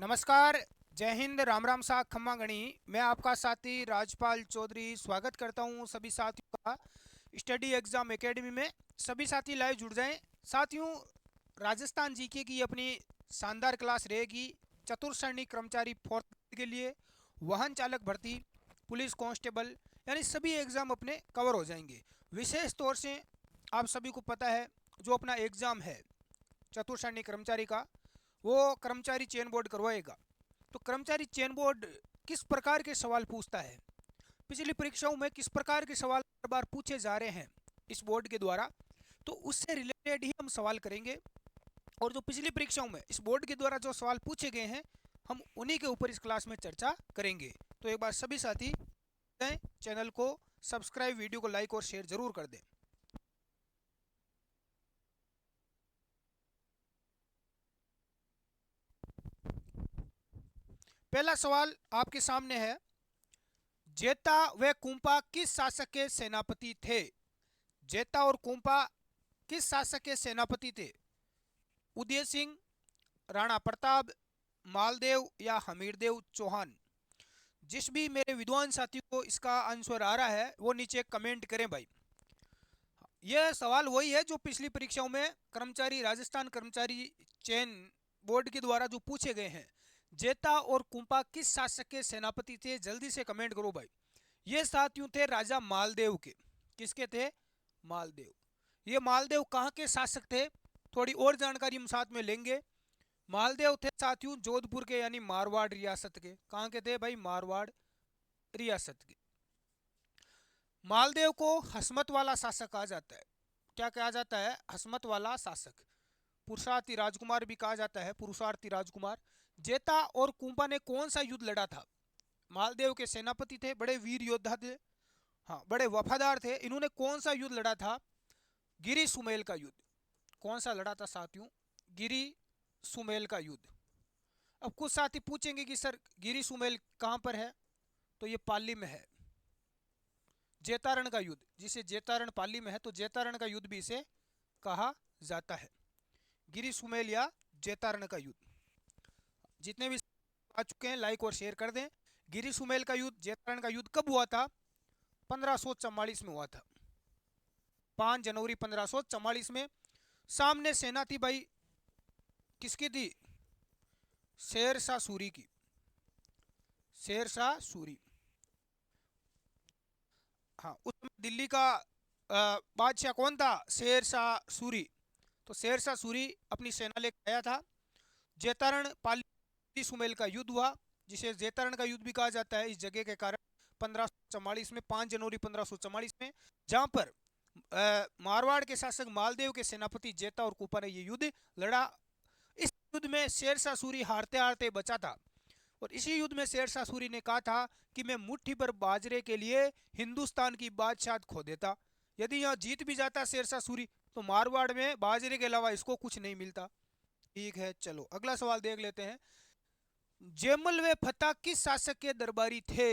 नमस्कार। जय हिंद। राम राम सा खम्मा गणी। मैं आपका साथी राजपाल चौधरी स्वागत करता हूं सभी साथियों का स्टडी एग्जाम एकेडमी में। सभी साथी लाइव जुड़ जाएं। साथियों, राजस्थान जीके की अपनी शानदार क्लास रहेगी। चतुर्थ श्रेणी कर्मचारी फोर्थ के लिए वाहन चालक भर्ती, पुलिस कांस्टेबल, यानी सभी एग्जाम अपने कवर हो जाएंगे। विशेष तौर से आप सभी को पता है जो अपना एग्जाम है चतुर्थ श्रेणी कर्मचारी का, वो कर्मचारी चयन बोर्ड करवाएगा। तो कर्मचारी चयन बोर्ड किस प्रकार के सवाल पूछता है, पिछली परीक्षाओं में किस प्रकार के सवाल बार बार पूछे जा रहे हैं इस बोर्ड के द्वारा, तो उससे रिलेटेड ही हम सवाल करेंगे। और जो पिछली परीक्षाओं में इस बोर्ड के द्वारा जो सवाल पूछे गए हैं, हम उन्हीं के ऊपर इस क्लास में चर्चा करेंगे। तो एक बार सभी साथी चैनल को सब्सक्राइब, वीडियो को लाइक और शेयर जरूर कर दें। पहला सवाल आपके सामने है, जेता व कुंपा किस शासक के सेनापति थे? जेता और कुंपा किस शासक के सेनापति थे? उदय सिंह, राणा प्रताप, मालदेव या हमीरदेव चौहान? जिस भी मेरे विद्वान साथियों को इसका आंसर आ रहा है वो नीचे कमेंट करें भाई। यह सवाल वही है जो पिछली परीक्षाओं में कर्मचारी राजस्थान कर्मचारी चयन बोर्ड के द्वारा जो पूछे गए हैं। जेता और कुंपा किस शासक के सेनापति थे? जल्दी से कमेंट करो भाई। ये साथियों थे राजा मालदेव के। किसके थे? मालदेव। ये मालदेव कहाँ के शासक थे? थोड़ी और जानकारी हम साथ में लेंगे। मालदेव थे साथियों जोधपुर के, यानी मारवाड़ रियासत के। कहाँ के थे भाई? मारवाड़ रियासत के। मालदेव को हसमत वाला शासक कहा जाता है। क्या कहा जाता है? हसमत वाला शासक। पुरुषार्थी राजकुमार भी कहा जाता है, पुरुषार्थी राजकुमार। जेता और कुंपा ने कौन सा युद्ध लड़ा था? मालदेव के सेनापति थे, बड़े वीर योद्धा थे, हाँ बड़े वफादार थे। इन्होंने कौन सा युद्ध लड़ा था? गिरी सुमेल का युद्ध। कौन सा लड़ा था साथियों? गिरी सुमेल का युद्ध। अब कुछ साथी पूछेंगे कि सर गिरी सुमेल कहां पर है, तो ये पाली में है। जेतारण का युद्ध, जिसे जेतारण पाली में है, तो जेतारण का युद्ध भी इसे कहा जाता है, गिरी सुमेल या जेतारण का युद्ध। जितने भी आ चुके हैं लाइक और शेयर कर दें। गिरी सुमेल का युद्ध, जेतारण का युद्ध कब हुआ था? 1544 में हुआ था, 5 जनवरी 1544 में। सामने सेना थी भाई, किसकी थी? शेर शाह सूरी की। शेर शाह सूरी, हाँ उस समय दिल्ली का बादशाह कौन था? शेर शाह सूरी। तो शेर शाह सूरी अपनी सेना लेकर आया था। जेतारण पाली सुमेल का युद्ध हुआ, जिसे जेतारण का युद्ध भी कहा जाता है इस जगह के कारण। 1544 में, 5 जनवरी 1544 में, जहां पर मारवाड़ के शासक मालदेव के सेनापति जेता और कुंपा ने यह युद्ध लड़ा। इस युद्ध में शेर शाह सूरी हारते हारते बचा था, और इसी युद्ध में शेर शाह सूरी ने कहा था कि मैं मुट्ठी भर बाजरे के लिए हिंदुस्तान की बादशाहत खो देता। यदि यहाँ जीत भी जाता शेर शाह सूरी, तो मारवाड़ में बाजरे के अलावा इसको कुछ नहीं मिलता। ठीक है, चलो अगला सवाल देख लेते हैं। जैमल व फत्ता किस शासक के दरबारी थे?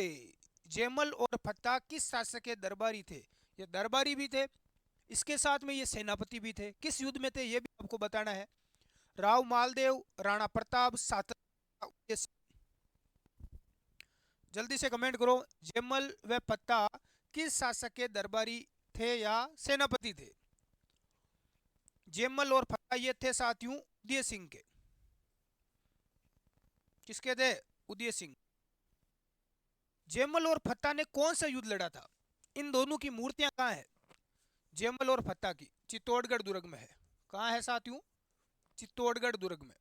जैमल और फत्ता किस शासक के दरबारी थे? ये दरबारी भी थे, इसके साथ में ये सेनापति भी थे। किस युद्ध में थे ये भी आपको बताना है। राव मालदेव, राणा प्रताप, सातरा। जल्दी से कमेंट करो। जैमल व फत्ता किस शासक के दरबारी थे या सेनापति थे? जैमल और फत्ता ये थे साथियों उदय सिंह के। किसके थे? उदय सिंह। जैमल और फत्ता ने कौन सा युद्ध लड़ा था? इन दोनों की मूर्तियां कहाँ है? जैमल और फत्ता की चित्तौड़गढ़ दुर्ग में है। कहाँ है साथियों? चित्तौड़गढ़ दुर्ग में।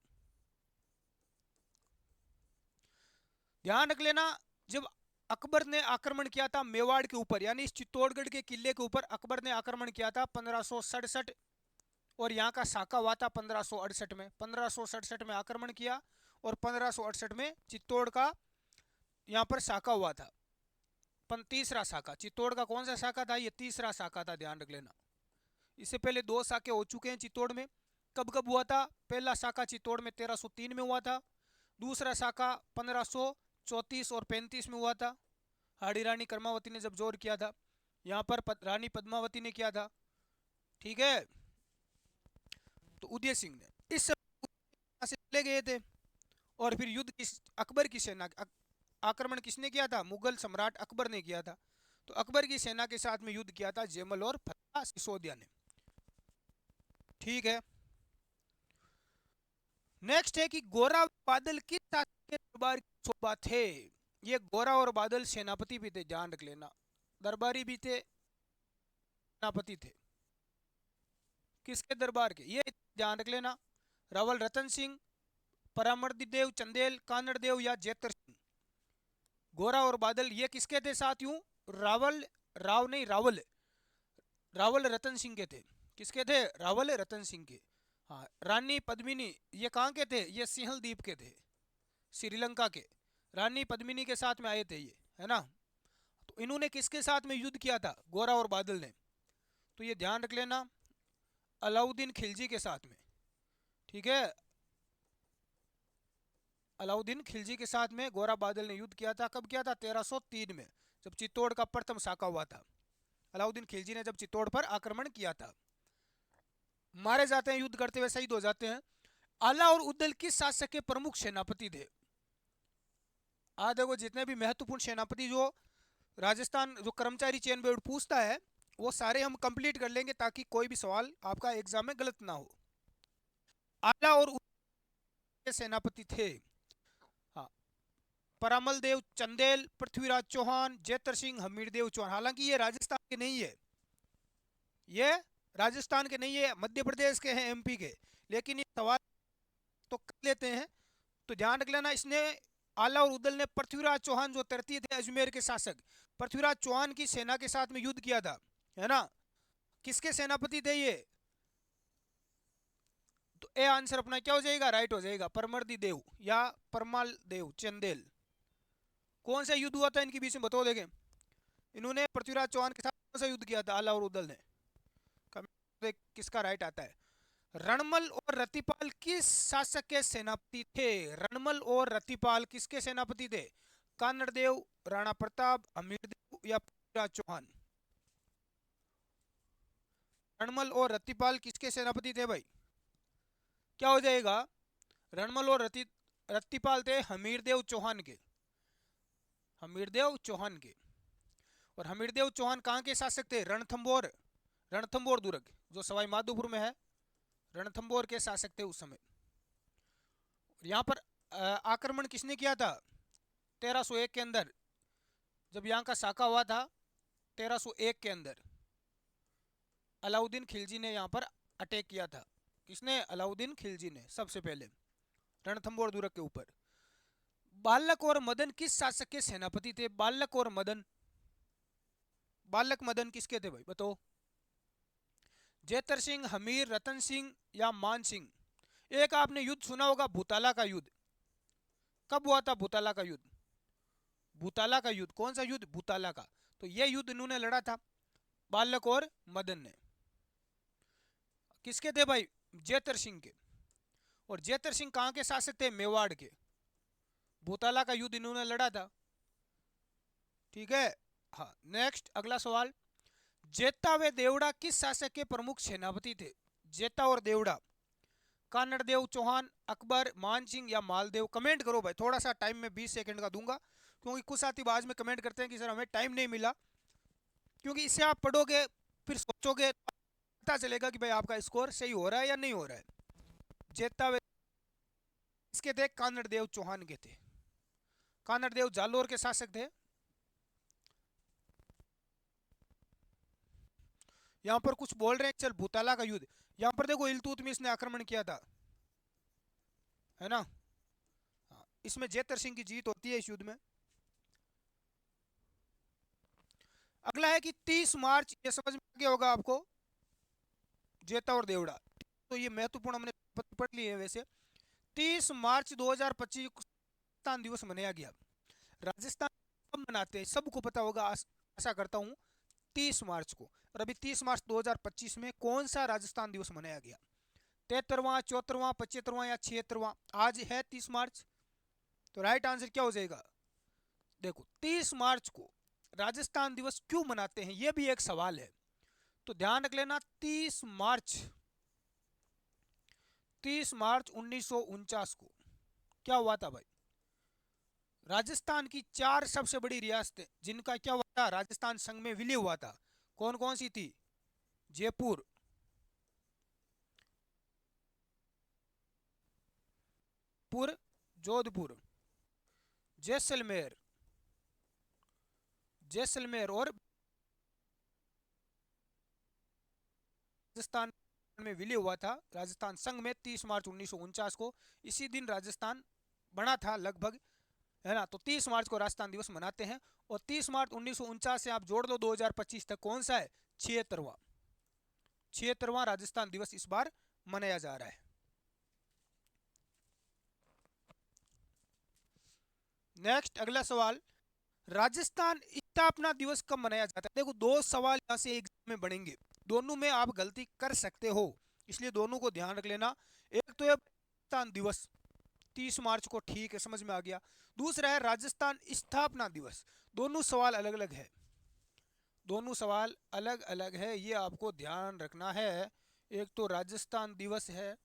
ध्यान रख लेना, जब अकबर ने आक्रमण किया था मेवाड़ के ऊपर, यानी इस चित्तौड़गढ़ के किले के ऊपर अकबर ने आक्रमण किया था 1567, और यहाँ का साका हुआ था 1568 में। 1567 में आक्रमण किया और 1568 में चित्तौड़ का यहाँ पर साका हुआ था। तीसरा साका, चित्तौड़ का कौन सा साका था? ये तीसरा साका था, ध्यान रख लेना। इससे पहले 2 साके हो चुके हैं चित्तौड़ में। कब कब हुआ था? पहला साका चित्तौड़ में 1303 में हुआ था। दूसरा साका 1534 और 35 में हुआ था, हाड़ी रानी कर्मावती ने जब जोर किया था। यहाँ पर रानी पद्मावती ने किया था। ठीक है, तो उदय सिंह ने इस से चले गए थे, और फिर युद्ध किस अकबर की सेना आक्रमण किसने किया था? मुगल सम्राट अकबर ने किया था। तो अकबर की सेना के साथ में युद्ध किया था जयमल और फतेह सिसोदिया ने। ठीक है। नेक्स्ट है कि गोरा बादल किस शासक के दरबार की शोभा थे? ये गोरा और बादल सेनापति भी थे, ध्यान रख लेना। दरबारी भी थे, सेनापति थे। किसके दरबार के? ये ध्यान रख लेना। रावल रतन सिंह, परामर्दी देव चंदेल, कानड़ देव या जेतर सिंह। गोरा और बादल ये किसके थे साथियों? रावल, राव नहीं रावल, रावल रतन सिंह के थे। किसके थे? रावल रतन सिंह के। हाँ, रानी पद्मिनी ये कहाँ के थे? ये सिंहल द्वीप के थे, श्रीलंका के। रानी पद्मिनी के साथ में आए थे ये, है ना। तो इन्होंने किसके साथ में युद्ध किया था? गोरा और बादल ने। तो ये ध्यान रख लेना, अलाउद्दीन खिलजी के साथ में। ठीक है, अलाउद्दीन खिलजी के साथ में गोरा बादल ने युद्ध किया था। कब किया था? 1303 में, जब चित्तौड़ का प्रथम साका हुआ था। अलाउद्दीन खिलजी ने जब चित्तौड़ पर आक्रमण किया था। मारे जाते हैं, युद्ध करते हुए शहीद हो जाते हैं। आला और उद्दल किस शासक के प्रमुख सेनापति थे? आज देखो जितने भी महत्वपूर्ण सेनापति जो राजस्थान जो कर्मचारी चयन बोर्ड पूछता है वो सारे हम कंप्लीट कर लेंगे ताकि कोई भी सवाल आपका एग्जाम में गलत ना हो। आला और उद्दल के सेनापति थे, हाँ, परामल देव चंदेल, पृथ्वीराज चौहान, जेतर सिंह, हमीर देव चौहान। हालांकि ये राजस्थान के नहीं है, ये राजस्थान के नहीं है, मध्य प्रदेश के हैं, एमपी के। लेकिन ये सवाल तो कर लेते हैं, तो ध्यान रख लेना। इसने आला और उदल ने पृथ्वीराज चौहान जो तृतीय थे अजमेर के शासक, पृथ्वीराज चौहान की सेना के साथ में युद्ध किया था, है ना। किसके सेनापति थे ये? तो ए आंसर अपना क्या हो जाएगा? राइट हो जाएगा, परमर्दी देव या परमाल देव चंदेल। कौन सा युद्ध हुआ था इनके बीच में बताओ देखें। इन्होंने पृथ्वीराज चौहान के साथ कौन सा युद्ध किया था आला और उदल ने? किसका राइट आता है? रणमल और रतिपाल किस शासक के सेनापति थे? रणमल और रतिपाल किसके सेनापति थे? कानड़ देव, राणा प्रताप, अमीर देव या पृथ्वीराज चौहान? रणमल और रतिपाल किसके सेनापति थे भाई? क्या हो जाएगा? रणमल और रतिपाल थे हमीरदेव चौहान के, हमीरदेव चौहान के। और हमीरदेव चौहान कहाँ के शासक थे? रणथंबोर, रणथंबोर दुर्ग जो सवाई माधोपुर में है, रणथंबोर के शासक थे उस समय। यहाँ पर आक्रमण किसने किया था? 1301 के अंदर, जब यहाँ का साका हुआ था 1301 के अंदर अलाउद्दीन खिलजी ने यहाँ पर अटैक किया था। किसने? अलाउद्दीन खिलजी ने सबसे पहले रणथंबोर दुर्ग के ऊपर। बालक और मदन किस शासक के सेनापति थे? बालक और मदन, बालक मदन किसके थे भाई बताओ? जेतर सिंह, हमीर, रतन सिंह या मान सिंह? एक आपने युद्ध सुना होगा भूताला का युद्ध। कब हुआ था भूताला का युद्ध? भूताला का युद्ध, कौन सा युद्ध? भूताला का। तो यह युद्ध इन्होंने लड़ा था बालक और मदन ने। किसके थे भाई? जेतर सिंह के। और जेतर सिंह कहां के शासक थे? मेवाड़ के। भूताला का युद्ध इन्होंने लड़ा था। ठीक है, हाँ। नेक्स्ट अगला सवाल, जेता व देवड़ा किस शासक के प्रमुख सेनापति थे? जेता और देवड़ा, कानड़ देव चौहान, अकबर, मान सिंह या मालदेव? कमेंट करो भाई, थोड़ा सा टाइम में 20 सेकंड का दूंगा, क्योंकि कुछ साथी बाद में कमेंट करते हैं कि सर हमें टाइम नहीं मिला। क्योंकि इससे आप पढ़ोगे फिर सोचोगे, पता चलेगा कि भाई आपका स्कोर सही हो रहा है या नहीं हो रहा है। जेता व इसके थे? कानड़ देव चौहान के थे। कानड़ देव जालोर के शासक थे। यहाँ पर कुछ बोल रहे हैं चल भूताला का युद्ध, यहाँ पर देखो इल्तुतमिश ने आक्रमण किया था, है ना। हाँ, इसमें जेतर सिंह की जीत होती है इस युद्ध में। अगला है कि 30 मार्च, ये समझ में आ गया होगा आपको, जेता और देवड़ा। तो ये महत्वपूर्ण हमने पढ़ लिए है वैसे। 30 मार्च 2025 राजस्थान दिवस मनाया गया। राजस्थान कब मनाते हैं सबको पता होगा, आशा करता हूँ 30 मार्च को। और अभी 30 मार्च 2025 में कौन सा राजस्थान दिवस मनाया गया? 73वां, 74वां, 75वां या 76वां? आज है 30 मार्च। तो राइट आंसर क्या हो जाएगा? देखो 30 मार्च को राजस्थान दिवस क्यों मनाते हैं, यह भी एक सवाल है। तो ध्यान रख लेना, 30 मार्च 1949 को क्या हुआ था भाई? राजस्थान की 4 सबसे बड़ी रियासतें जिनका क्या हुआ था, राजस्थान संघ में विलय हुआ था, कौन कौन सी थी? जयपुर, पुर, जोधपुर, जैसलमेर, जैसलमेर और राजस्थान में विलय हुआ था राजस्थान संघ में 30 मार्च 1949 को। इसी दिन राजस्थान बना था लगभग, है ना। तो 30 मार्च को राजस्थान दिवस मनाते हैं। और 30 मार्च 1949 से आप जोड़ दो 2025 तक, कौन सा है? 76वां, 76वां राजस्थान दिवस इस बार मनाया जा रहा है। नेक्स्ट अगला सवाल, राजस्थान स्थापना दिवस कब मनाया जाता है? देखो दो सवाल यहाँ से एग्जाम में बनेंगे, दोनों में आप गलती कर सकते हो, इसलिए दोनों को ध्यान रख लेना। एक तो है राजस्थान दिवस 30 मार्च को, ठीक है, समझ में आ गया। दूसरा है राजस्थान स्थापना दिवस, दोनों सवाल अलग अलग है, दोनों सवाल अलग अलग है, ये आपको ध्यान रखना है। एक तो राजस्थान दिवस है,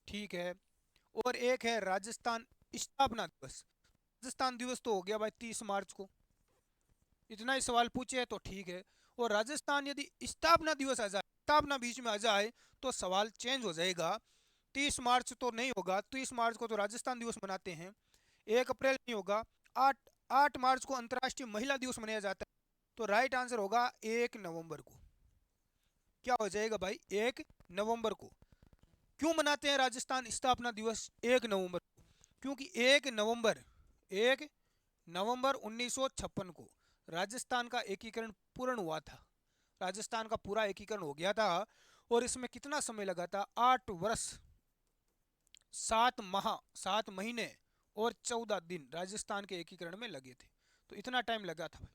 ठीक है, और एक है राजस्थान स्थापना दिवस। राजस्थान दिवस तो हो गया भाई 30 मार्च को, इतना ही सवाल पूछे तो ठीक है। और राजस्थान यदि स्थापना दिवस आ जाए, स्थापना बीच में आ जाए, तो सवाल चेंज हो जाएगा। 30 मार्च तो नहीं होगा, 30 मार्च को तो राजस्थान दिवस मनाते हैं। 1 अप्रैल नहीं होगा। 8 8 मार्च को अंतर्राष्ट्रीय महिला दिवस मनाया जाता है। तो राइट आंसर होगा 1 नवंबर को। क्या हो जाएगा भाई? 1 नवंबर को। क्यों मनाते हैं राजस्थान स्थापना दिवस 1 नवंबर को? क्योंकि 1 नवंबर 1956 को राजस्थान का एकीकरण पूर्ण हुआ था, राजस्थान का पूरा एकीकरण हो गया था। और इसमें कितना समय लगा था? 8 वर्ष 7 माह 7 महीने और 14 दिन राजस्थान के एकीकरण में लगे थे। तो इतना टाइम लगा था भाई।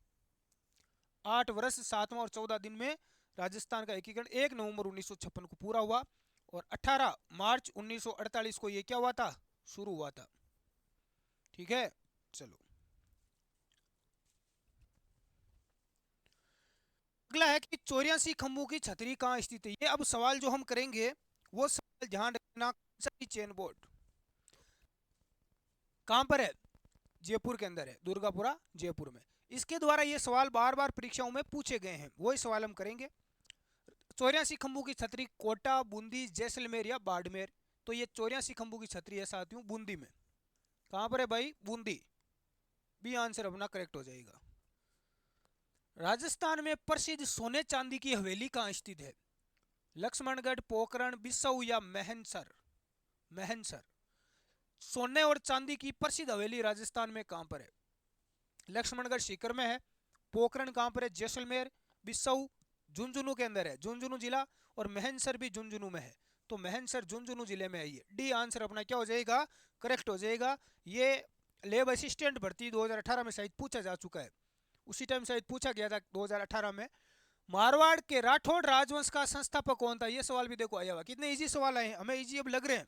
8 वर्ष 7 माह और 14 दिन में राजस्थान का एकीकरण 1 नवंबर 1956 को पूरा हुआ। और 18 मार्च 1948 को ये क्या हुआ था? शुरू हुआ था। ठीक है, चलो अगला है कि 84 खंभों की छतरी कहाँ स्थित है? ये अब सवाल जो हम करेंगे वो सवाल ध्यान रखना, चेन बोर्ड कहाँ पर है? जयपुर के अंदर है, दुर्गापुरा जयपुर में। इसके द्वारा ये सवाल बार बार परीक्षाओं में पूछे गए हैं, वही सवाल हम करेंगे। 84 खंभों की छतरी कोटा, बूंदी, जैसलमेर या बाड़मेर? तो ये 84 खंभों की छतरी है साथियों बूंदी में। कहाँ पर है भाई? बूंदी। बी आंसर अपना करेक्ट हो जाएगा। राजस्थान में प्रसिद्ध सोने चांदी की हवेली कहाँ स्थित है? लक्ष्मणगढ़, पोखरण, बिस्सऊ या महनसर? महनसर। सोने और चांदी की प्रसिद्ध हवेली राजस्थान में कहां पर है? लक्ष्मणगढ़ सीकर में है, पोखरण कहां पर है? जैसलमेर, बिस्सऊ झुंझुनू के अंदर है, झुंझुनू जिला, और महनसर भी झुंझुनू में है। तो महनसर झुंझुनू जिले में है ये। डी आंसर अपना क्या हो जाएगा? करेक्ट हो जाएगा। ये लेब असिस्टेंट भर्ती 2018 में शायद पूछा जा चुका है, उसी टाइम शायद पूछा गया था 2018 में। मारवाड़ के राठौड़ राजवंश का संस्थापक कौन था? ये सवाल भी देखो आया हुआ। कितने इजी सवाल आए हैं, हमें इजी अब लग रहे हैं,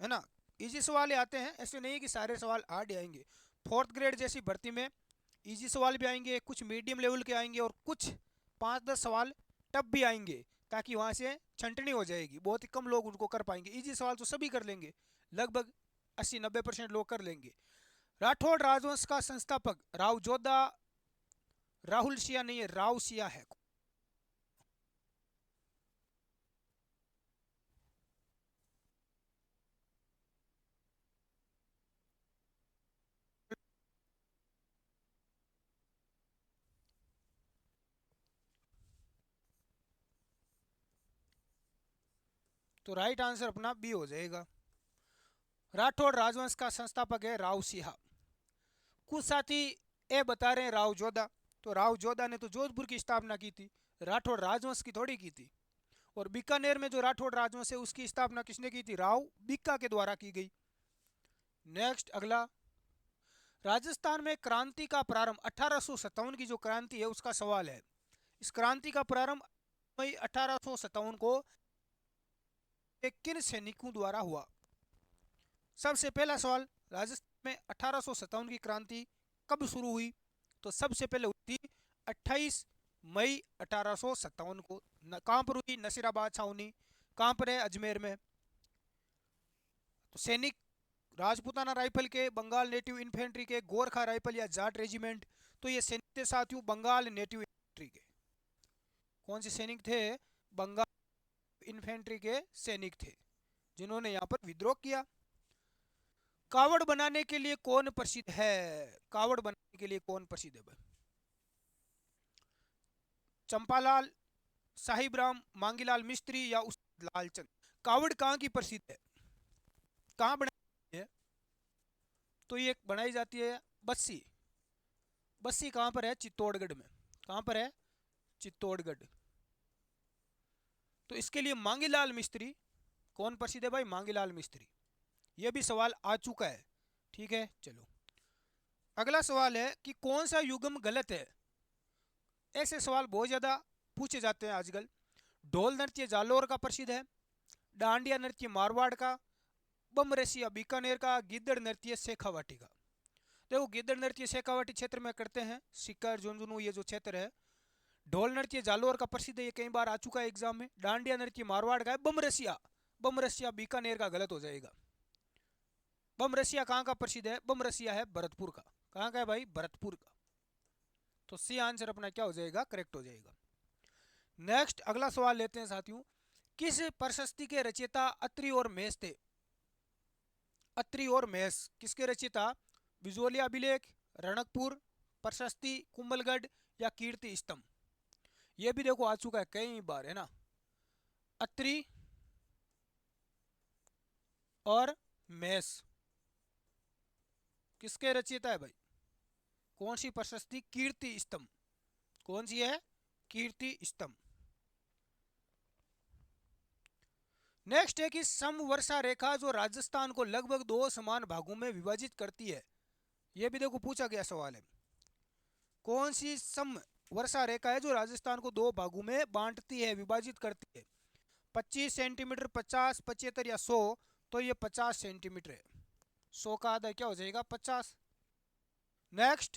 है ना। इजी सवाल आते हैं, ऐसे नहीं कि सारे सवाल हार्ड आएंगे। 4th ग्रेड जैसी भर्ती में इजी सवाल भी आएंगे, कुछ मीडियम लेवल के आएंगे, और कुछ 5-10 सवाल टफ भी आएंगे, ताकि वहाँ से छंटनी हो जाएगी। बहुत ही कम लोग उनको कर पाएंगे। इजी सवाल तो सभी कर लेंगे, लगभग 80-90% लोग कर लेंगे। राठौड़ राजवंश का संस्थापक राव जोधा, राहुल सिया नहीं है, राव सिया है। तो राइट आंसर अपना बी हो जाएगा। राठौड़ राजवंश का संस्थापक है राव सिहा। कुछ साथी ए बता रहे हैं राव जोधा। तो राव जोधा ने तो जोधपुर की स्थापना की थी, राठौड़ राजवंश की थोड़ी की थी। और बीकानेर में जो राठौड़ राजवंश है उसकी स्थापना किसने की थी? राव बीका के द्वारा की गई। नेक्स्ट अगला, राजस्थान में क्रांति का प्रारंभ 1857 की जो क्रांति है उसका सवाल है। इस क्रांति का प्रारंभ मई 1857 को किन सैनिकों द्वारा हुआ? सबसे पहला सवाल, राजस्थान में 1857 की क्रांति कब शुरू हुई? तो सबसे पहले हुई थी 28 मई 1857 को। कहां पर हुई? नसीराबाद छावनी। कहां पर है? अजमेर में। तो सैनिक राजपूताना राइफल के, बंगाल नेटिव इन्फेंट्री के, गोरखा राइफल या जाट रेजिमेंट। तो ये सैनिक थे साथियों बंगाल नेटिव इन्फेंट्री के। कौन से सैनिक थे? बंगाल इन्फेंट्री के सैनिक थे जिन्होंने यहाँ पर विद्रोह किया। कावड़ बनाने के लिए कौन प्रसिद्ध है? कावड़ बनाने के लिए कौन प्रसिद्ध है भाई? चंपालाल, साहिब राम, मांगीलाल मिस्त्री या उस्ताद लालचंद। कावड़ कहाँ की प्रसिद्ध है? कहाँ बनाई है? तो ये बनाई जाती है बस्सी। बस्सी कहाँ पर है? चित्तौड़गढ़ में। कहाँ पर है? चित्तौड़गढ़। तो इसके लिए मांगीलाल मिस्त्री कौन प्रसिद्ध है भाई? मांगीलाल मिस्त्री। ये भी सवाल आ चुका है। ठीक है, चलो अगला सवाल है कि कौन सा युग्म गलत है? ऐसे सवाल बहुत ज्यादा पूछे जाते हैं आजकल। ढोल नृत्य जालोर का प्रसिद्ध है, डांडिया नृत्य मारवाड़ का, बमरसिया बीकानेर का, गिद्दड़ नृत्य शेखावाटी का। देखो गिद्दड़ नृत्य शेखावाटी क्षेत्र में करते हैं, सीकर झुंझुनू ये जो क्षेत्र है। ढोल नृत्य जालोर का प्रसिद्ध है, ये कई बार आ चुका है एग्जाम में। डांडिया नृत्य मारवाड़ का है। बमरसिया, बमरसिया बीकानेर का गलत हो जाएगा। बमरसिया कहाँ का प्रसिद्ध है? बमरसिया है भरतपुर का। कहाँ का है भाई? भरतपुर का। तो सी आंसर अपना क्या हो जाएगा? करेक्ट हो जाएगा। नेक्स्ट अगला सवाल लेते हैं साथियों। किस प्रशस्ति के रचयिता अत्रि और मेष थे? अत्रि और मेष किसके रचयिता? बिजोलिया अभिलेख, रणकपुर प्रशस्ति, कुंभलगढ़ या कीर्ति स्तंभ। ये भी देखो आ चुका है कई बार, है ना। अत्रि और मेष किसके रचयिता है भाई? कौन सी प्रशस्ति? कीर्ति स्तंभ। कौन सी है? कीर्ति स्तंभ। नेक्स्ट है कि समवर्षा रेखा जो राजस्थान को लगभग 2 समान भागों में विभाजित करती है। यह भी देखो पूछा गया सवाल है। कौन सी समवर्षा रेखा है जो राजस्थान को 2 भागों में बांटती है, विभाजित करती है? 25 सेंटीमीटर, 50, 75 या 100। तो ये 50 सेंटीमीटर है। 100 का आधा क्या हो जाएगा? 50। नेक्स्ट,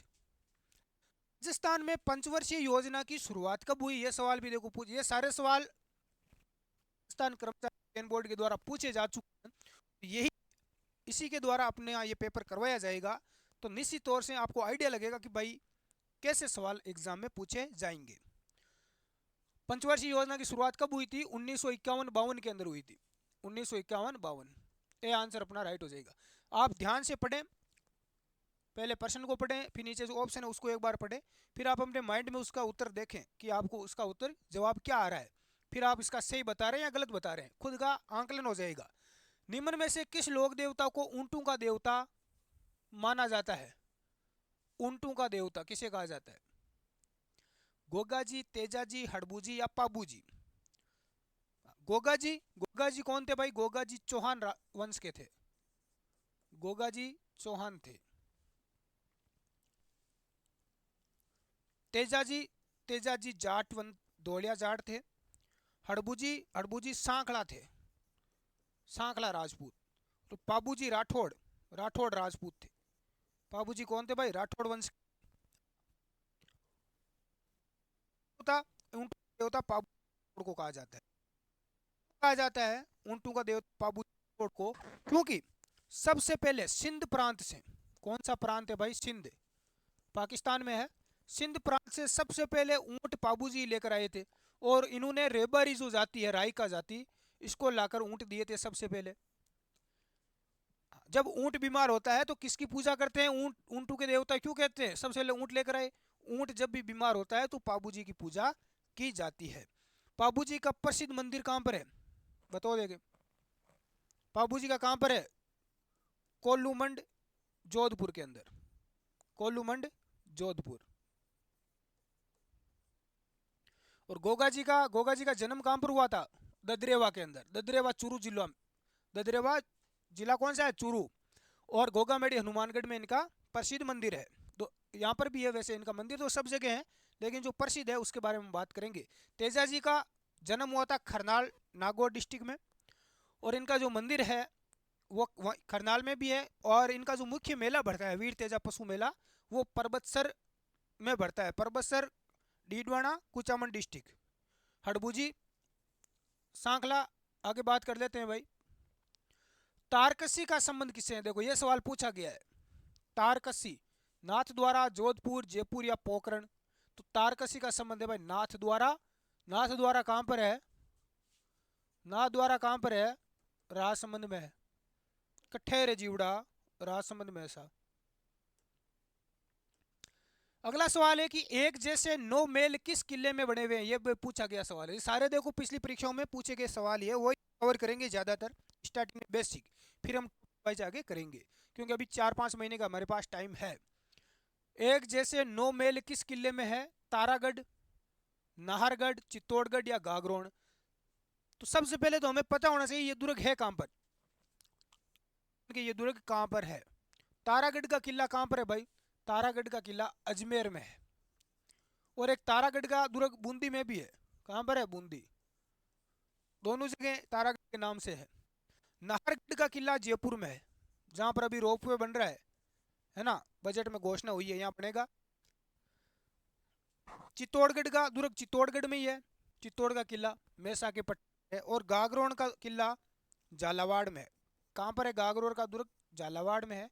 राजस्थान में पंचवर्षीय योजना की शुरुआत कब हुई? ये सवाल भी देखो पूछ, ये सारे सवाल राजस्थान कर्मचारी बोर्ड के द्वारा पूछे जा चुके हैं। यही इसी के द्वारा अपने यहाँ ये पेपर करवाया जाएगा। तो निश्चित तौर से आपको आइडिया लगेगा कि भाई कैसे सवाल एग्जाम में पूछे जाएंगे। पंचवर्षीय योजना की शुरुआत कब हुई थी? 1951-52 के अंदर हुई थी। 1951-52। ये आंसर अपना राइट हो जाएगा। आप ध्यान से पढ़ें, पहले प्रश्न को पढ़ें, फिर नीचे जो ऑप्शन है उसको एक बार पढ़ें, फिर आप अपने माइंड में उसका उत्तर देखें कि आपको उसका उत्तर जवाब क्या आ रहा है। फिर आप इसका सही बता रहे हैं या गलत बता रहे हैं, खुद का आंकलन हो जाएगा। निम्न में से किस लोक देवता को ऊंटों का देवता माना जाता है? ऊंटों का देवता किसे कहा जाता है? गोगा जी, तेजा जी, हड़बू जी या पाबू जी? गोगा जी। गोगा जी कौन थे भाई? गोगा जी चौहान वंश के थे। गोगा जी चौहान थे। तेजा जी जाट धोलिया जाट थे। हड़बू जी सांखला थे, सांखला राजपूत। तो पाबू जी राठौड़, राठौड़ राजपूत थे। पाबू जी कौन थे भाई? राठौड़ वंश देवता पाबू को कहा जाता है। कहा जाता है ऊंटों का देवता पाबू को क्योंकि सबसे पहले सिंध प्रांत से, कौन सा प्रांत है भाई? सिंध, पाकिस्तान में है। सिंध प्रांत से सबसे पहले ऊंट पाबू जी लेकर आए थे और इन्होंने रेबारी जो जाति है, राई का जाति, इसको लाकर ऊंट दिए थे सबसे पहले। जब ऊंट बीमार होता है तो किसकी पूजा करते हैं? ऊंट, ऊंटों के देवता क्यों कहते हैं? सबसे पहले ऊंट लेकर आए। ऊंट जब भी बीमार होता है तो पाबू जी की पूजा की जाती है। पाबू जी का प्रसिद्ध मंदिर कहां पर है? बताओ देखे। पाबू जी का कहां पर है? कोल्लूमंड जोधपुर के अंदर। कोल्लूमंड जोधपुर। और गोगा जी का जन्म कहां पर हुआ था? ददरेवा के अंदर। ददरेवा चूरू जिला, ददरेवा जिला कौन सा है? चूरू। और गोगामेडी हनुमानगढ़ में इनका प्रसिद्ध मंदिर है। तो यहाँ पर भी है वैसे इनका मंदिर, तो सब जगह है, लेकिन जो प्रसिद्ध है उसके बारे में बात करेंगे। तेजा जी का जन्म हुआ था खरनाल नागौर डिस्ट्रिक्ट में, और इनका जो मंदिर है वो खरनाल में भी है। और इनका जो मुख्य मेला भरता है वीर तेजा पशु मेला, वो परबतसर में भरता है। परबतसर, डीडवाना, कुचामन डिस्ट्रिक्ट। हड़बूजी, सांखला। आगे बात कर लेते हैं भाई। तारकसी का संबंध किससे है? देखो ये सवाल पूछा गया है। तारकसी नाथ द्वारा, जोधपुर, जयपुर या पोखरण। तो तारकसी का संबंध है भाई नाथ द्वारा। नाथ द्वारा कहां पर है? नाथ द्वारा कहां पर है? राजसमंद में है। कट्ठे रे जीवड़ा, राजसमंद में ऐसा। अगला सवाल है कि एक जैसे 9 महल किस किले में बने हुए हैं? ये पूछा गया सवाल है। सारे देखो पिछली परीक्षाओं में पूछे गए सवाल ये वही कवर करेंगे ज्यादातर। स्टार्टिंग में बेसिक, फिर हम वाइज आगे करेंगे, क्योंकि अभी 4-5 महीने का हमारे पास टाइम है। एक जैसे 9 महल किस किले में है? तारागढ़, नाहरगढ़, चित्तौड़गढ़ या गागरोन। तो सबसे पहले तो हमें पता होना चाहिए ये दुर्ग है कहां पर, कि ये दुर्ग कहां पर है। तारागढ़ का किला कहां पर है भाई? तारागढ़ का किला अजमेर में है। और एक तारागढ़ का दुर्ग बूंदी में भी है। कहां पर है? बूंदी। दोनों जगह तारागढ़ के नाम से है। नाहरगढ़ का किला जयपुर में है, जहां पर अभी रोपवे बन रहा है ना, बजट में घोषणा हुई है, यहाँ बनेगा। चित्तौड़गढ़ का दुर्ग चित्तौड़गढ़ में ही है, चित्तौड़ का किला मेसा के पट्टे है। और गागरोन का किला झालावाड़ में है। कहाँ पर है गागरोन का दुर्ग? झालावाड़ में है।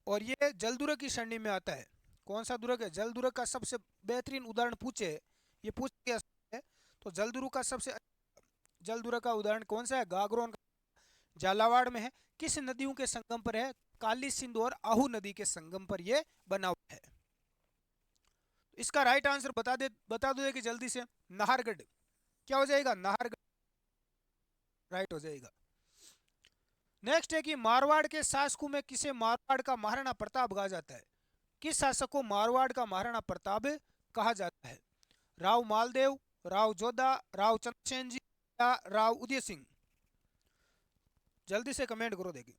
और ये जल दुर्ग की श्रेणी में आता है। कौन सा दुर्ग है? जल दुर्ग का सबसे बेहतरीन उदाहरण पूछे, ये पूछ गया है तो जल दुर्ग का सबसे जल दुर्ग का उदाहरण कौन सा है? गागरोन का झालावाड़ में है। किस नदियों के संगम पर है? काली सिंध और आहू नदी के संगम पर यह बना हुआ है। इसका राइट आंसर बता दो कि जल्दी से। नाहरगढ़। क्या हो जाएगा? नाहरगढ़ राइट हो जाएगा। नेक्स्ट है कि मारवाड़ के शासकों में किसे मारवाड़ का महाराणा प्रताप कहा जाता है? किस शासक को मारवाड़ का महाराणा प्रताप कहा जाता है? राव मालदेव, राव जोधा, राव चंद्रसेन जी या राव उदय सिंह? जल्दी से कमेंट करो देखिए।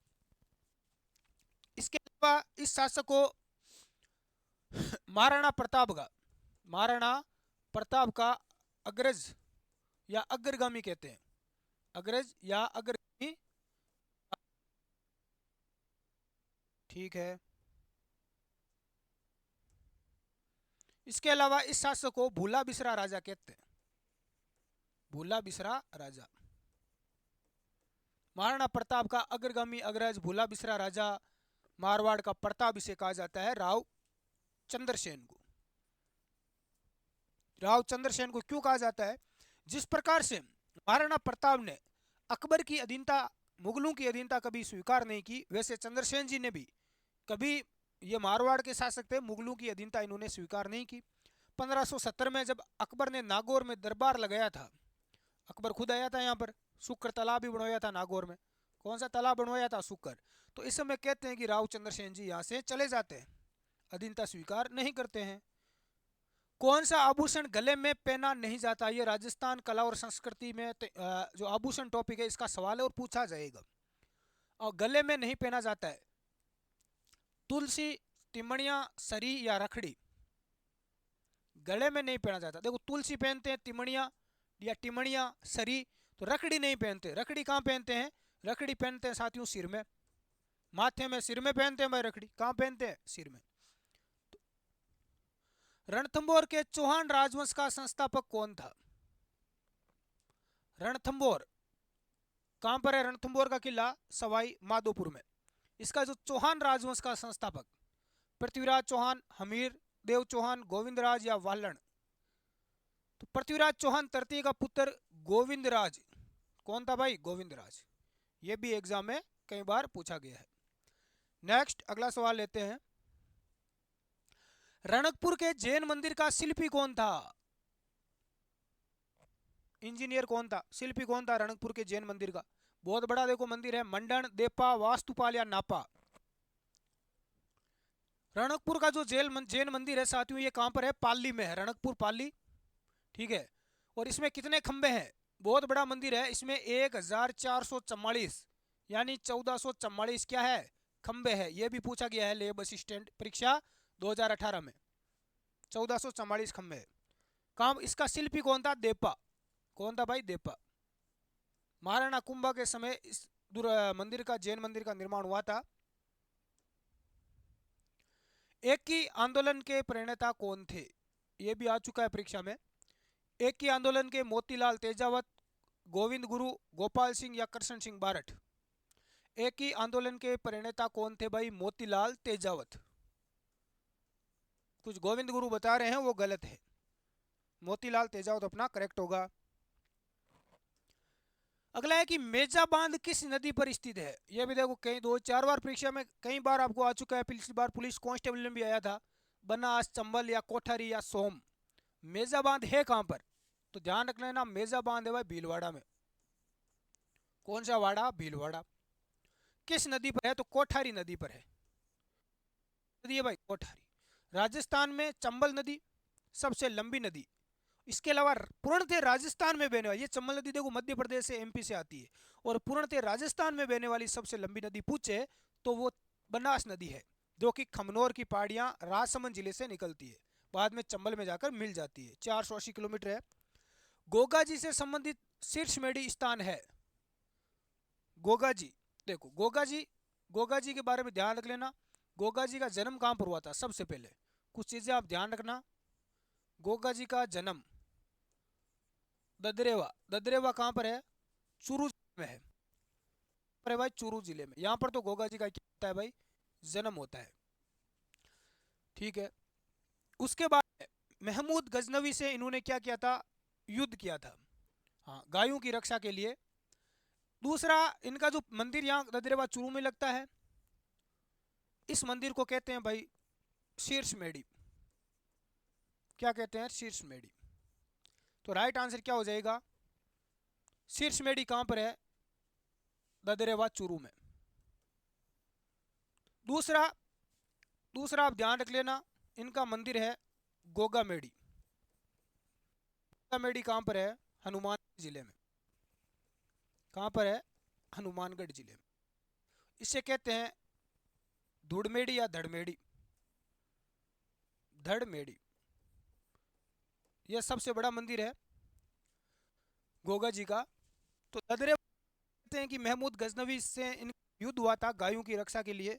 इसके अलावा इस शासक को महाराणा प्रताप का अग्रज या अग्रगामी कहते हैं। अग्रज या अग्रगामी, ठीक है। इसके अलावा इस शासक को भूला बिसरा राजा कहते हैं। भूला बिसरा राजा। महाराणा प्रताप का अग्रगामी अग्रज भूला बिसरा राजा, मारवाड़ का प्रताप इसे कहा जाता है राव चंद्रसेन को। राव चंद्रसेन को क्यों कहा जाता है? जिस प्रकार से महाराणा प्रताप ने अकबर की अधीनता, मुगलों की अधीनता कभी स्वीकार नहीं की, वैसे चंद्रसेन जी ने भी कभी, ये मारवाड़ के शासक थे, मुगलों की अधीनता इन्होंने स्वीकार नहीं की। 1570 में जब अकबर ने नागौर में दरबार लगाया था, अकबर खुद आया था यहाँ पर, शुक्र तालाब भी बनवाया था नागौर में। कौन सा तालाब बनवाया था? शुक्र। तो इस समय कहते हैं कि राव चंद्रसेन जी यहाँ से चले जाते हैं, अधीनता स्वीकार नहीं करते हैं। कौन सा आभूषण गले में पहना नहीं जाता? ये राजस्थान कला और संस्कृति में जो आभूषण टॉपिक है इसका सवाल है और पूछा जाएगा। और गले में नहीं पहना जाता है तुलसी, तिमणिया, सरी या रखड़ी? गले में नहीं पहना जाता। देखो तुलसी पहनते हैं, तिमणिया या टिमणिया, सरी, तो रखड़ी नहीं पहनते। रखड़ी कहाँ पहनते हैं? रखड़ी पहनते हैं साथियों सिर में, माथे में, सिर में पहनते हैं भाई रखड़ी। कहाँ पहनते हैं? सिर में। रणथंभौर के चौहान राजवंश का संस्थापक कौन था? रणथंभौर कहां पर है? रणथंभौर का किला सवाई माधोपुर में। इसका जो चौहान राजवंश का संस्थापक, पृथ्वीराज चौहान, हमीर देव चौहान, गोविंदराज या वालन? तो पृथ्वीराज चौहान तृतीय का पुत्र गोविंदराज। कौन था भाई? गोविंदराज। ये भी एग्जाम में कई बार पूछा गया है। नेक्स्ट अगला सवाल लेते हैं। रणकपुर के जैन मंदिर का शिल्पी कौन था? इंजीनियर कौन था? शिल्पी कौन था रणकपुर के जैन मंदिर का? बहुत बड़ा देखो मंदिर है। मंडन, देपा, वास्तुपाल या नापा? रणकपुर का जो जैन मंदिर है साथियों, ये कहां पर है? पाली में है, रणकपुर पाली, ठीक है। और इसमें कितने खंबे हैं? बहुत बड़ा मंदिर है, इसमें 1444 यानी 1444 क्या है? खंबे है। यह भी पूछा गया है लेब असिस्टेंट परीक्षा 2018 में। 1444 खंबे है। काम इसका शिल्पी कौन था? देपा। कौन था भाई? देपा। महाराणा कुंभा के समय इस मंदिर का, जैन मंदिर का निर्माण हुआ था। एक ही आंदोलन के प्रणेता कौन थे? यह भी आ चुका है परीक्षा में। एक ही आंदोलन के मोतीलाल तेजावत, गोविंद गुरु, गोपाल सिंह या कृष्ण सिंह बारठ? एक ही आंदोलन के प्रणेता कौन थे भाई? मोतीलाल तेजावत। कुछ गोविंद गुरु बता रहे हैं वो गलत है, मोतीलाल तेजावत अपना करेक्ट होगा। अगला है कि मेजा बांध किस नदी पर स्थित है? यह भी देखो कई 2-4 बार परीक्षा में कई बार आपको आ चुका है, पिछली बार पुलिस कांस्टेबल में भी आया था। बनास, चंबल या कोठारी या सोम। मेजा बांध है कहां पर? तो ध्यान रखना है ना, मेजा बांध है भाई भीलवाड़ा में। कौन सा वाड़ा? भीलवाड़ा। किस नदी पर है? तो कोठारी नदी पर है। नदी है भाई कोठारी। राजस्थान में चंबल नदी सबसे लंबी नदी। इसके अलावा पूर्णतः राजस्थान में बहने वाली, ये चंबल नदी देखो मध्य प्रदेश से एमपी से आती है, और पूर्णतः राजस्थान में बहने वाली सबसे लंबी नदी पूछे तो वो बनास नदी है, जो कि खमनोर की पहाड़ियां राजसमंद जिले से निकलती है, बाद में चंबल में जाकर मिल जाती है। 480 किलोमीटर है। गोगा जी से संबंधित शीर्ष मेडी स्थान है? गोगा जी, देखो गोगा जी के बारे में ध्यान रख लेना। गोगा जी का जन्म कहाँ पर हुआ था? सबसे पहले कुछ चीजें आप ध्यान रखना। गोगा जी का जन्म ददरेवा, ददरेवा कहाँ पर है? चूरू में है। पर है भाई चूरू जिले में। यहाँ पर तो गोगा जी का क्या होता है भाई? जन्म होता है। ठीक है। उसके बाद महमूद गजनवी से इन्होंने क्या किया था? युद्ध किया था, हाँ, गायों की रक्षा के लिए। दूसरा, इनका जो मंदिर यहाँ ददरेवा चूरू में लगता है, इस मंदिर को कहते हैं भाई शीर्ष मेडी। क्या कहते हैं? शीर्ष मेडी। तो राइट आंसर क्या हो जाएगा? शीर्ष मेडी कहां पर है? ददरेवा चूरू में। दूसरा दूसरा आप ध्यान रख लेना, इनका मंदिर है गोगा मेडी। गोगा मेडी कहां पर है? हनुमान जिले में। कहां पर है? हनुमानगढ़ जिले में। इसे कहते हैं धुड़मेड़ी या धड़मेड़ी। धड़मेड़ी। यह सबसे बड़ा मंदिर है गोगा जी का। तो ददरे कहते हैं कि महमूद गजनवी से इन युद्ध हुआ था गायों की रक्षा के लिए,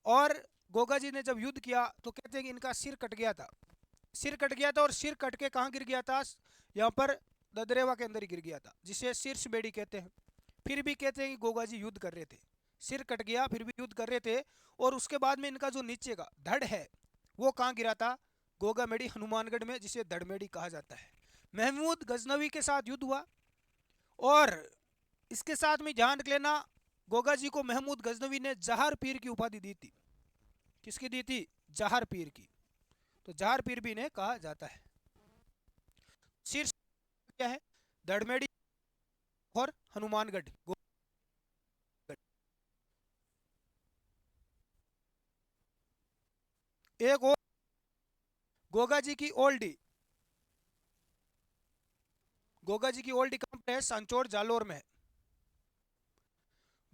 और गोगा जी ने जब युद्ध किया तो कहते हैं कि इनका सिर कट गया था। सिर कट गया था, और सिर कट के कहाँ गिर गया था? यहाँ पर ददरेवा के अंदर गिर गया था, जिसे शीर्ष बेड़ी कहते हैं। फिर भी कहते हैं कि गोगा जी युद्ध कर रहे थे, सिर कट गया फिर भी युद्ध कर रहे थे। और उसके बाद में इनका जो नीचे का धड़ है वो कहाँ गिरा था? गोगा मेडी हनुमानगढ़ में, जिसे धड़मेड़ी कहा जाता है। महमूद गजनवी के साथ युद्ध हुआ, और इसके साथ में ध्यान रख लेना, गोगा जी को महमूद गजनवी ने जहार पीर की उपाधि दी थी। किसकी दी थी? जहार पीर की। तो जहार पीर भी इन्हें कहा जाता है। शीर्ष क्या है? दड़मेड़ी और हनुमानगढ़। एक और गोगा जी की ओल्डी। गोगा जी की ओल्डी कहां पर है? सांचौर जालोर में है।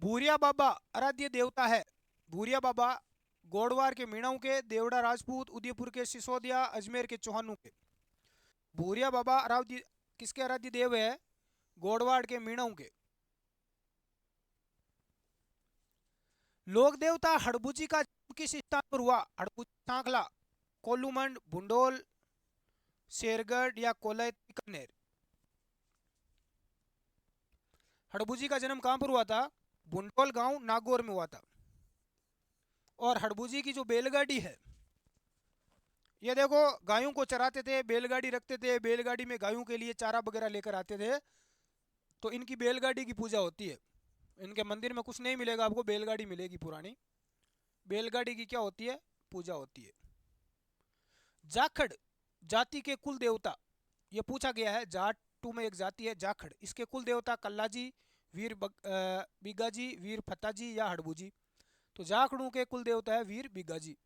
भूरिया बाबा आराध्य देवता है। भूरिया बाबा गोड़वार के मीणाओं के, देवड़ा राजपूत, उदयपुर के सिसोदिया, अजमेर के चौहानों के। भूरिया बाबा आराध्य किसके आराध्य देव है? गोड़वाड़ के मीणाओं के। लोक देवता हड़बुजी का जन्म किस स्थान पर हुआ? हड़बुजी सांखला, कोल्लूमंड, भुंडोल, शेरगढ़ या कोलयत कनेर। हड़बुजी का जन्म कहां पर हुआ था? भुंडोल गांव नागौर में हुआ था। और हड़बुजी की जो बैलगाड़ी है, ये देखो गायों को चराते थे, बैलगाड़ी रखते थे, बैलगाड़ी में गायों के लिए चारा वगैरह लेकर आते थे। तो इनकी बैलगाड़ी की पूजा होती है। इनके मंदिर में कुछ नहीं मिलेगा आपको, बैलगाड़ी मिलेगी पुरानी। बैलगाड़ी की क्या होती है? पूजा होती है। जाखड़ जाति के कुल देवता, ये पूछा गया है। जाटू में एक जाति है जाखड़, इसके कुल देवता कल्लाजी, वीर बिगाजी, वीर फताजी या हड़बूजी। तो जाखड़ू के कुल देवता है वीर बिगाजी।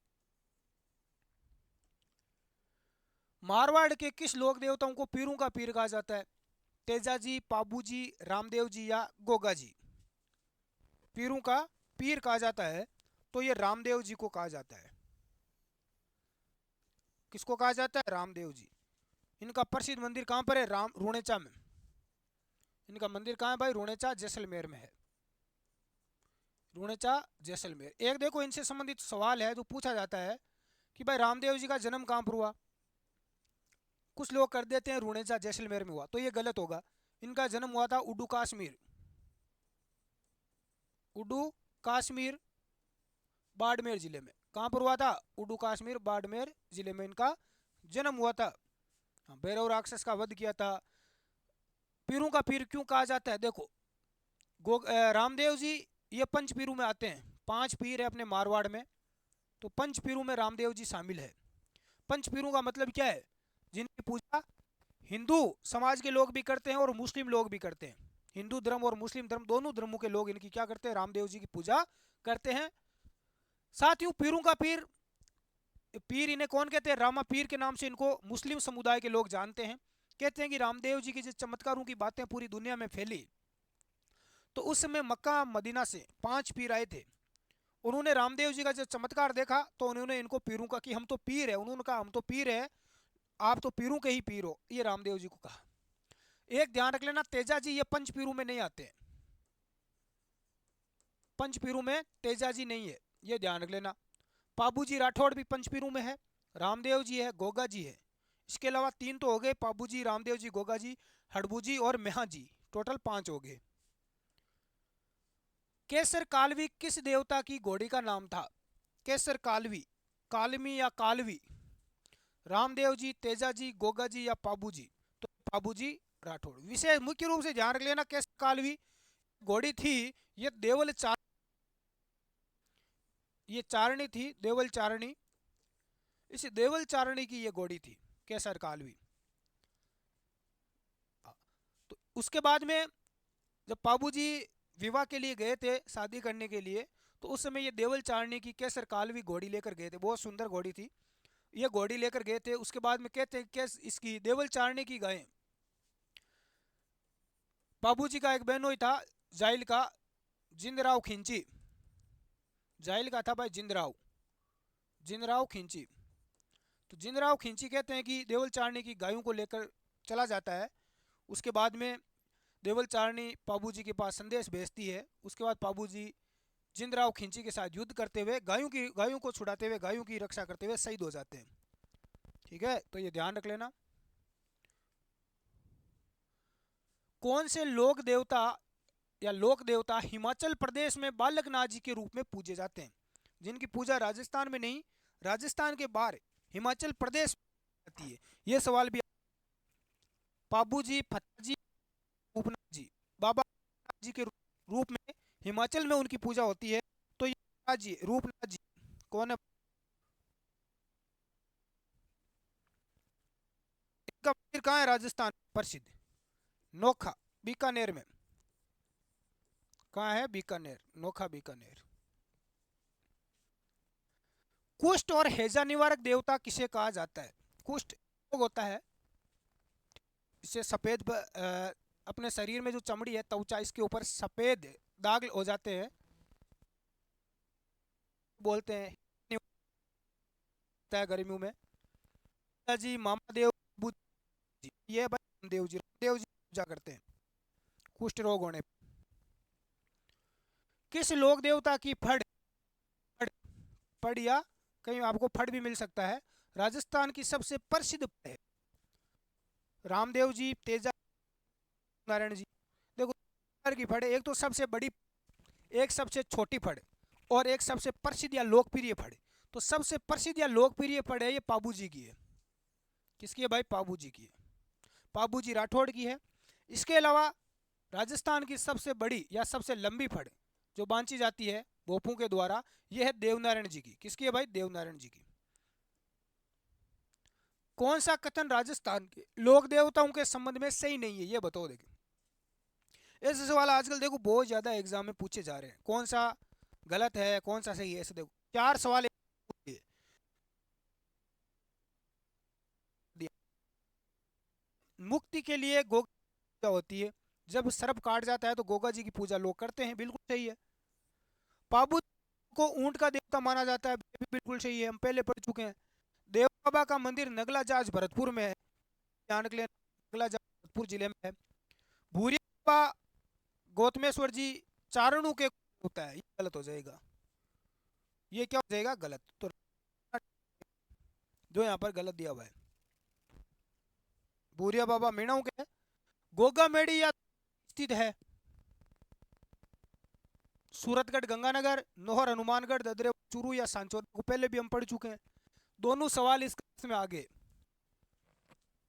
मारवाड़ के किस लोक देवताओं को पीरों का पीर कहा जाता है? तेजाजी, पाबूजी, रामदेव जी या गोगा जी। पीरों का पीर कहा जाता है तो ये रामदेव जी को कहा जाता है। किसको कहा जाता है? रामदेव जी। इनका प्रसिद्ध मंदिर कहां पर है? राम रूणेचा में। इनका मंदिर कहां है भाई? रूणेचा जैसलमेर में है। रूणेचा जैसलमेर। एक देखो इनसे संबंधित सवाल है जो पूछा जाता है कि भाई रामदेव जी का जन्म कहां पर हुआ? कुछ लोग कर देते हैं रूणेचा जैसलमेर में हुआ, तो ये गलत होगा। इनका जन्म हुआ था उडू कश्मीर। उडू कश्मीर बाड़मेर जिले में। कहाँ पर हुआ था? उडू कश्मीर बाड़मेर जिले में इनका जन्म हुआ था। भैरव राक्षस का वध किया था। पीरों का पीर क्यों कहा जाता है? देखो, रामदेव जी ये पंच पीरू में आते हैं। 5 पीर है अपने मारवाड़ में, तो पंच पीरू में रामदेव जी शामिल है। पंच पीरू का मतलब क्या है? जिनकी पूजा हिंदू समाज के लोग भी करते हैं और मुस्लिम लोग भी करते हैं। हिंदू धर्म और मुस्लिम धर्म दोनों धर्मों के लोग इनकी क्या करते हैं? रामदेव जी की पूजा करते हैं। साथ ही पीरों का पीर, पीर इन्हें कौन कहते हैं? रामा पीर के नाम से इनको मुस्लिम समुदाय के लोग जानते हैं। कहते हैं कि रामदेव जी की जिस चमत्कारों की बातें पूरी दुनिया में फैली, तो उस समय मक्का मदीना से 5 पीर आए थे। उन्होंने रामदेव जी का जब चमत्कार देखा तो उन्होंने इनको पीरों का कि हम तो पीर है, उन्होंने कहा हम तो पीर है, आप तो पीरों के ही पीर हो, ये रामदेव जी को कहा। एक ध्यान रख लेना, तेजा जी ये पंच पीरों में नहीं आते। पंच पीरों में तेजा जी नहीं है, ये ध्यान रख लेना। पाबू जी राठौड़ भी पंच पीरों में है। रामदेव जी है, गोगा जी है। इसके अलावा 3 तो हो गए, पाबू जी, रामदेव जी, गोगा जी, हड़बू जी और मेहा जी, टोटल 5 हो गए। केसर कालवी किस देवता की घोड़ी का नाम था? केसर कालवी, कालमी या कालवी, रामदेव जी, तेजा जी, गोगा जी या पाबू जी? तो पाबू जी राठौड़। विषय मुख्य रूप से ध्यान रख लेना, केसर कालवी घोड़ी थी, ये देवल चार, ये चारणी थी, देवल चारणी। इस देवल चारणी की ये घोड़ी थी केसर कालवी। तो उसके बाद में जब पाबू जी विवाह के लिए गए थे, शादी करने के लिए, तो उस समय ये देवल चारणी की केसर कालवी घोड़ी लेकर गए थे। बहुत सुंदर घोड़ी थी, ये घोड़ी लेकर गए थे। उसके बाद में कहते हैं कि इसकी देवल चारणी की गायें, बाबू जी का एक बहनोई था जाइल का, जिंदराव खिंची। जाइल का था भाई जिंदराव, जिंदराव खिंची। तो जिंदराव खिंची कहते हैं कि देवल चारणी की गायों को लेकर चला जाता है। उसके बाद में देवल चारणी पाबू जी के पास संदेश भेजती है। उसके बाद पाबू जी जिंदराव खिंची के साथ युद्ध करते हुए, गायों को छुड़ाते हुए, गायों की रक्षा करते हुए शहीद हो जाते हैं। ठीक है, तो ये ध्यान रख लेना। कौन से लोक देवता हिमाचल प्रदेश में बालकनाथ जी के रूप में पूजे जाते हैं? जिनकी पूजा राजस्थान में नहीं, राजस्थान के बाहर हिमाचल प्रदेश में आती है। ये सवाल भी। पाबू जी, फत्ता जी, रूपनाथ जी, बाबा जी के रूप में हिमाचल में उनकी पूजा होती है। तो ये जी रूपनाथ जी कौन है? इनका मंदिर कहाँ है राजस्थान प्रसिद्ध? नोखा, बीकानेर में। कहाँ है? बीकानेर, नोखा बीकानेर। कुष्ठ और हैजा निवारक देवता किसे कहा जाता है? कुष्ठ रोग होता है, इससे सफेद अपने शरीर में जो चमड़ी है, त्वचा, इसके ऊपर सफेद दाग हो जाते हैं, बोलते हैं होता है गर्मियों में। जी, मामा देव, बुद्ध जी, ये भाई रामदेव जी पूजा करते हैं कुष्ठ रोग होने पर। किस लोक देवता की फड़ फड़ या कहीं आपको फड़ भी मिल सकता है, राजस्थान की सबसे प्रसिद्ध है? रामदेव जी, तेजा, नारायण जी। देखो की फड़ है, एक तो सबसे बड़ी, एक सबसे छोटी फड़, और एक सबसे प्रसिद्ध या लोकप्रिय फड़। तो सबसे प्रसिद्ध या लोकप्रिय फड़ है ये पाबू जी की है। किसकी है भाई? पाबू जी की है, पाबू जी राठौड़ की है। इसके अलावा राजस्थान की सबसे बड़ी या सबसे लंबी फड़ जो बांची जाती है भोपू के द्वारा, यह है देवनारायण जी की। किसकी है भाई? देवनारायण जी की। कौन सा कथन राजस्थान के लोक देवताओं के संबंध में सही नहीं है, ये बताओ। देखो, ऐसे सवाल आजकल देखो बहुत ज्यादा एग्जाम में पूछे जा रहे हैं, कौन सा गलत है, कौन सा सही है। ऐसे देखो 4 सवाल दिया। मुक्ति के लिए गोगा होती है, जब सर्प काट जाता है तो गोगा जी की पूजा लोग करते हैं, बिल्कुल सही है। पाबू को ऊंट का देवता माना जाता है, भी बिल्कुल सही है, हम पहले पढ़ चुके हैं। देव बाबा का मंदिर नगला जाज भरतपुर में है, ध्यान रख लेना, नगला जाज भरतपुर जिले में है। भूरी बाबा गौतमेश्वर जी चारणों के होता है, ये गलत हो जाएगा। ये क्या हो जाएगा? गलत। तो जो यहाँ पर गलत दिया हुआ है, भूरिया बाबा मीणाओं के है। गोगा मेड़ी या स्थित है? सूरतगढ़ गंगानगर, नौहर हनुमानगढ़, ददरेवा चूरू या सांचौर को पहले भी हम पढ़ चुके हैं। दोनों सवाल इसमें आगे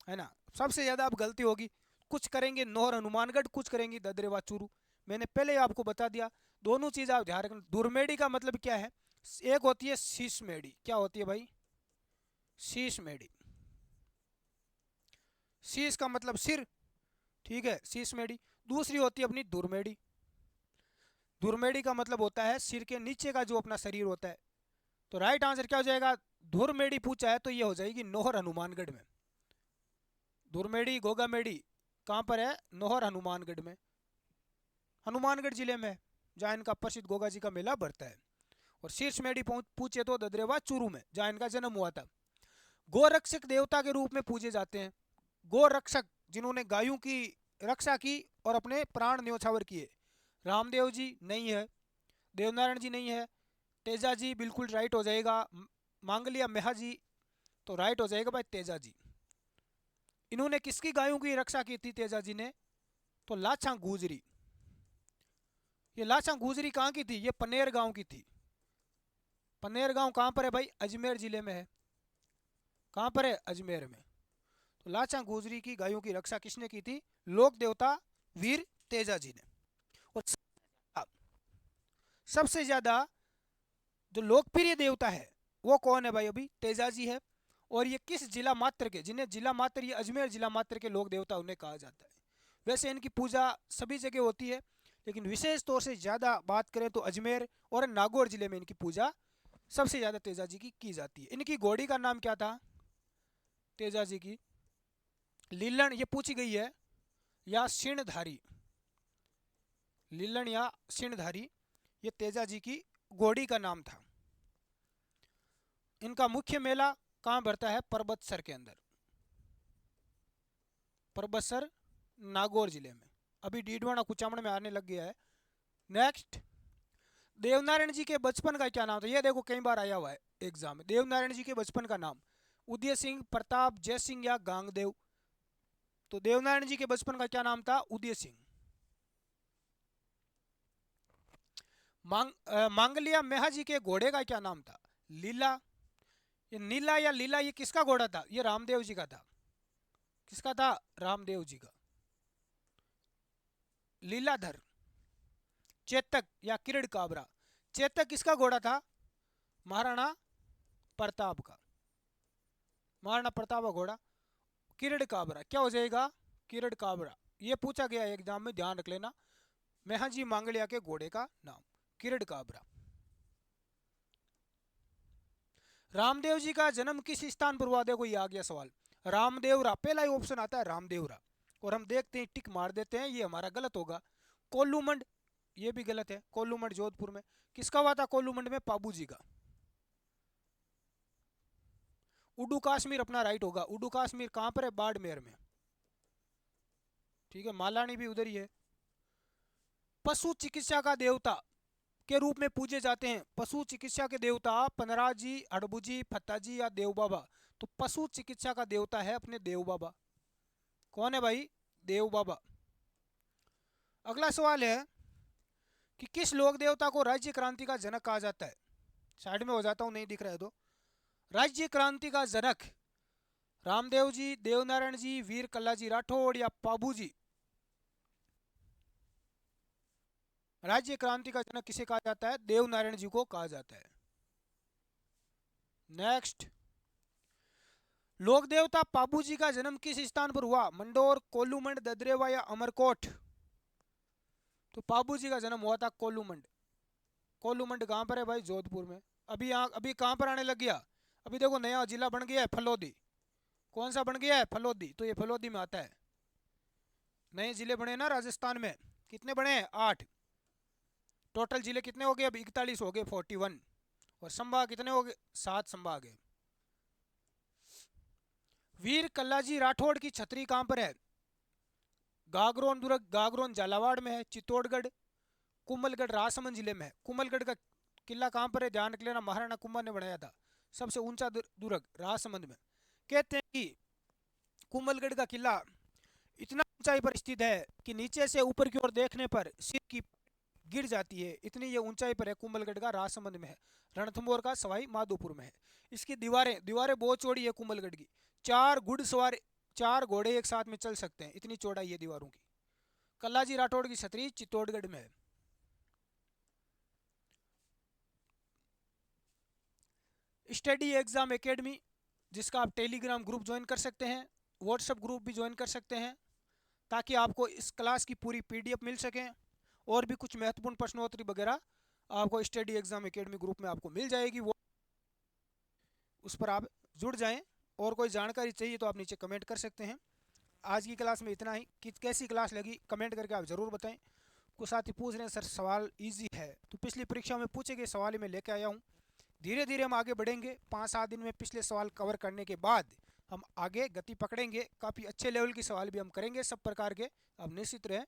है ना। सबसे ज्यादा अब गलती होगी, कुछ करेंगे नौहर हनुमानगढ़, कुछ करेंगे ददरेवा चूरू। मैंने पहले ही आपको बता दिया। दोनों चीज आप ध्यान रखना। दुर्मेड़ी का मतलब क्या है? एक होती है शीश मेढ़ी। क्या होती है भाई? शीश मेढ़ी। शीश का मतलब सिर, ठीक है, शीश मेढ़ी। दूसरी होती है अपनी दुर्मेढ़ी। दुर्मेढ़ी का मतलब होता है सिर के नीचे का जो अपना शरीर होता है। तो राइट आंसर क्या हो जाएगा? धुरमेढ़ी पूछा है तो ये हो जाएगी नौहर हनुमानगढ़ में। धुरमेढ़ी गोगामेढ़ी कहाँ पर है? नौहर हनुमानगढ़ में, हनुमानगढ़ जिले में, जहाँ इनका प्रसिद्ध गोगा जी का मेला बढ़ता है। और शीर्ष मेढ़ी पूछे तो ददरेवा चूरू में, जहाँ इनका जन्म हुआ था। गोरक्षक देवता के रूप में पूजे जाते हैं। गोरक्षक जिन्होंने गायों की रक्षा की और अपने प्राण न्योछावर किए। रामदेव जी नहीं है, देवनारायण जी नहीं है, तेजा जी बिल्कुल राइट हो जाएगा, मांगलिया मेहा जी तो राइट हो जाएगा भाई तेजा जी। इन्होंने किसकी गायों की रक्षा की थी तेजा जी ने? तो लाछा गुजरी। ये लाछा गुजरी कहाँ की थी? ये पनेर गांव की थी। पनेर गांव कहाँ पर है भाई? अजमेर जिले में है। कहाँ पर है? अजमेर में। तो लाछा गुजरी की गायों की रक्षा किसने की थी? लोक देवता वीर तेजा जी ने। और सबसे ज्यादा जो लोकप्रिय देवता है वो कौन है भाई? अभी तेजा जी है। और ये किस जिला मात्र के, जिन्हें जिला मात्र, ये अजमेर जिला मात्र के लोक देवता उन्हें कहा जाता है। वैसे इनकी पूजा सभी जगह होती है, लेकिन विशेष तौर से ज़्यादा बात करें तो अजमेर और नागौर जिले में इनकी पूजा सबसे ज़्यादा तेजा जी की जाती है। इनकी घोड़ी का नाम क्या था तेजा जी की? लीलन, ये पूछी गई है, या सिणधारी। लीलन या सिणधारी, ये तेजा जी की घोड़ी का नाम था। इनका मुख्य मेला कहाँ भरता है? परबतसर के अंदर। परबतसर नागौर जिले में। अभी डीडवाना कुचामण में आने लग गया है। नेक्स्ट, देवनारायण जी के बचपन का क्या नाम था? ये देखो कई बार आया हुआ है एग्जाम में। देवनारायण जी के बचपन का नाम उदय सिंह, प्रताप, जय सिंह या गांगदेव। तो देवनारायण जी के बचपन का क्या नाम था? उदय सिंह। मांगलिया मेहा जी के घोड़े का क्या नाम था? लीला। ये नीला या लीला, ये किसका घोड़ा था? ये रामदेव जी का था। किसका था? रामदेव जी का। लीलाधर। चेतक या किरण काबरा। चेतक किसका घोड़ा था? महाराणा प्रताप का। महाराणा प्रताप का घोड़ा। किरण काबरा क्या हो जाएगा? किरण काबरा। ये पूछा गया एग्जाम में, ध्यान रख लेना। मेहाजी मांगलिया के घोड़े का नाम किरण काबरा। रामदेव जी का जन्म किस स्थान पर हुआ? देखो ये आ गया सवाल। रामदेवरा, पहला ही ऑप्शन आता है रामदेवरा। और हम देखते हैं, टिक मार देते हैं, ये हमारा गलत होगा। कोल्लूमंड, ये भी गलत है। कोल्लूमंड जोधपुर में। किसका हुआ था कोल्लूमंड में? पाबू जी का। उडू कश्मीर अपना राइट होगा। उडू कश्मीर कहाँ पर है? बाड़मेर में। ठीक है, मालानी भी उधर ही है। पशु चिकित्सा का देवता के रूप में पूजे जाते हैं। पशु चिकित्सा के देवता पनराज जी, हड़बू जी, फत्ता जी या देव बाबा। तो पशु चिकित्सा का देवता है अपने देव बाबा। कौन है भाई? देव बाबा। अगला सवाल है कि किस लोक देवता को राज्य क्रांति का जनक कहा जाता है? साइड में हो जाता हूं, नहीं दिख रहा है तो। राज्य क्रांति का जनक रामदेव जी, देवनारायण जी, वीर कल्ला जी राठौड़ या पाबू जी। राज्य क्रांति का जनक किसे कहा जाता है? देवनारायण जी को कहा जाता है। नेक्स्ट, लोक देवता पाबू जी का जन्म किस स्थान पर हुआ? मंडोर, कोल्लूमंड, ददरेवा या अमरकोट। तो पाबू जी का जन्म हुआ था कोल्लूमंड। कोल्लूमंड कहाँ पर है भाई? जोधपुर में। अभी कहाँ पर आने लग गया? अभी देखो नया जिला बन गया है फलोदी। कौन सा बन गया है? फलोदी। तो ये फलोदी में आता है। नए जिले बने ना राजस्थान में। कितने बने हैं? 8। टोटल जिले कितने हो गए? अब 41 हो गए, 41। और संभाग कितने हो गए? 7 संभाग है। वीर कल्लाजी राठौड़ की छतरी कहाँ पर है? गागरोन दुर्ग, गागरोन झालावाड़ में है। चित्तौड़गढ़, कुंभलगढ़ राजसमंद जिले में है। कुंभलगढ़ का किला कहाँ पर है? ध्यान रख लेना, महाराणा कुंभा ने बनाया था। सबसे ऊंचा दुर्ग राजसमंद में। कहते हैं कि कुंभलगढ़ का किला इतना ऊंचाई पर स्थित है कि नीचे से ऊपर की ओर देखने पर सिर की गिर जाती है, इतनी ये ऊंचाई पर है। कुंभलगढ़ का राजसमंद में है, रणथंभौर का सवाई माधोपुर में है। इसकी दीवारें दीवारें बहुत चौड़ी है कुंभलगढ़ की, 4 घुड़सवार 4 घोड़े एक साथ में चल सकते हैं, इतनी चौड़ाई है दीवारों की। कल्लाजी राठौड़ की छतरी चित्तौड़गढ़ में है। स्टडी एग्जाम एकेडमी, जिसका आप टेलीग्राम ग्रुप ज्वाइन कर सकते हैं, व्हाट्सएप ग्रुप भी ज्वाइन कर सकते हैं, ताकि आपको इस क्लास की पूरी पीडीएफ मिल सके, और भी कुछ महत्वपूर्ण प्रश्नोत्तरी वगैरह आपको स्टडी एग्जाम एकेडमी ग्रुप में आपको मिल जाएगी। वो उस पर आप जुड़ जाएं, और कोई जानकारी चाहिए तो आप नीचे कमेंट कर सकते हैं। आज की क्लास में इतना ही। कि कैसी क्लास लगी कमेंट करके आप ज़रूर बताएं। कुछ साथी पूछ रहे हैं सर सवाल इजी है, तो पिछली परीक्षा में पूछे गए सवाल ही मैं लेके आया हूँ। धीरे धीरे हम आगे बढ़ेंगे, 5-7 दिन में पिछले सवाल कवर करने के बाद हम आगे गति पकड़ेंगे। काफ़ी अच्छे लेवल के सवाल भी हम करेंगे सब प्रकार के, अब निश्चित रहें।